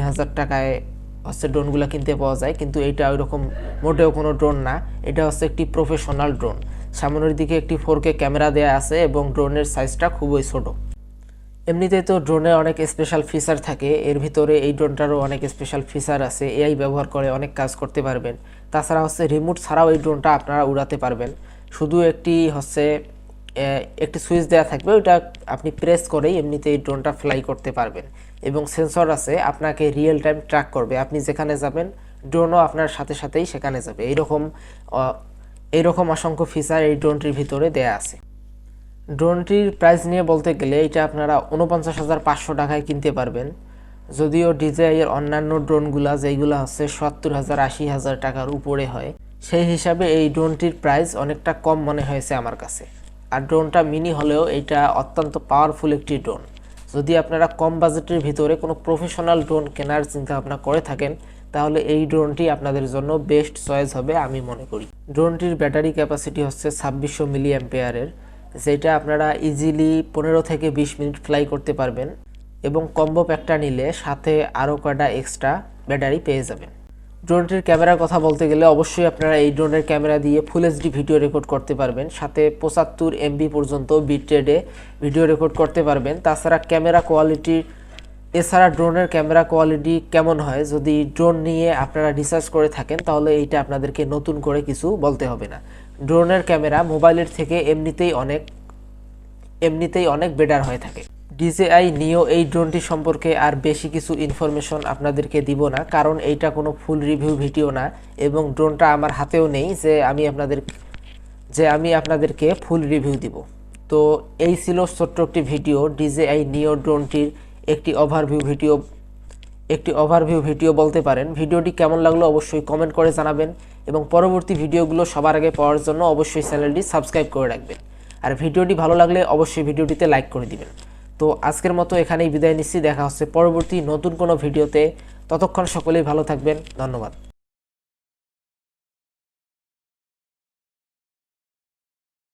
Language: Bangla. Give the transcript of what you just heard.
3000 টাকায় হচ্ছে ড্রোনগুলো কিনতে পাওয়া যায়, কিন্তু এটা ওইরকম মোটেও কোনো ড্রোন না। এটা হচ্ছে একটি প্রফেশনাল ড্রোন। সামনের দিকে একটি 4K ক্যামেরা দেওয়া আছে এবং ড্রোনের সাইজটা খুবই ছোট। এমনিতে তো ড্রোনে অনেক স্পেশাল ফিচার থাকে, এর ভিতরে এই ড্রোনটারও অনেক স্পেশাল ফিচার আছে। এআই ব্যবহার করে অনেক কাজ করতে পারবেন। তাছাড়া হচ্ছে রিমোট ছাড়াও এই ড্রোনটা আপনারা উড়াতে পারবেন। শুধু একটি সুইচ দেওয়া থাকবে, ওইটা আপনি প্রেস করেই এমনিতে এই ড্রোনটা ফ্লাই করতে পারবেন। এবং সেন্সর আছে, আপনাকে রিয়েল টাইম ট্র্যাক করবে। আপনি যেখানে যাবেন ড্রোনও আপনার সাথে সাথেই সেখানে যাবে। এইরকম অসংখ্য ফিচার এই ড্রোনটির ভিতরে দেয়া আছে। ড্রোনটির প্রাইস নিয়ে বলতে গেলে এটা আপনারা 49,500 টাকায় কিনতে পারবেন। যদিও DJI এর অন্যান্য ড্রোনগুলা যেইগুলো হচ্ছে 70,000 80,000 টাকার উপরে হয়, সেই হিসাবে এই ড্রোনটির প্রাইস অনেকটা কম মনে হয়েছে আমার কাছে। আর ড্রোনটা মিনি হলেও এটা অত্যন্ত পাওয়ারফুল একটি ড্রোন। যদি আপনারা কম বাজেটের ভিতরে কোনো প্রফেশনাল ড্রোন কেনার চিন্তা ভাবনা করে থাকেন, তাহলে এই ড্রোনটি আপনাদের জন্য বেস্ট চয়েস হবে আমি মনে করি। ড্রোনটির ব্যাটারি ক্যাপাসিটি হচ্ছে 2600 মিলি অ্যাম্পিয়ারের, যেটা আপনারা ইজিলি 15 থেকে 20 মিনিট ফ্লাই করতে পারবেন। এবং কম্বো প্যাকটা নিলে সাথে আরও কয়টা এক্সট্রা ব্যাটারি পেয়ে যাবেন। ড্রোনটির ক্যামেরার কথা বলতে গেলে অবশ্যই আপনারা এই ড্রোনের ক্যামেরা দিয়ে ফুল এইচডি ভিডিও রেকর্ড করতে পারবেন। সাথে 75 MB পর্যন্ত বিটরেটে ভিডিও রেকর্ড করতে পারবেন। তাছাড়া এছাড়া ড্রোনের ক্যামেরা কোয়ালিটি কেমন হয়, যদি ড্রোন নিয়ে আপনারা রিসার্চ করে থাকেন তাহলে এইটা আপনাদেরকে নতুন করে কিছু বলতে হবে না। ড্রোনের ক্যামেরা মোবাইলের থেকে এমনিতেই অনেক বেটার হয়ে থাকে। DJI Neo এই ড্রোনটি সম্পর্কে আর বেশি কিছু ইনফরমেশন আপনাদেরকে দিব না, কারণ এইটা কোনো ফুল রিভিউ ভিডিও না এবং ড্রোনটা আমার হাতেও নেই যে আমি আপনাদেরকে ফুল রিভিউ দিব। তো এই ছিল ছোট্ট একটি ভিডিও DJI Neo ড্রোনটির একটি ওভারভিউ ভিডিও বলতে পারেন। ভিডিওটি কেমন লাগলো অবশ্যই কমেন্ট করে জানাবেন এবং পরবর্তী ভিডিওগুলো সবার আগে পাওয়ার জন্য অবশ্যই চ্যানেলটি সাবস্ক্রাইব করে রাখবেন। আর ভিডিওটি ভালো লাগলে অবশ্যই ভিডিওটিতে লাইক করে দিবেন। তো আজকের মতো এখানেই বিদায় নিচ্ছি। দেখা হচ্ছে পরবর্তী নতুন কোনো ভিডিওতে। ততক্ষণ সকলেই ভালো থাকবেন। ধন্যবাদ।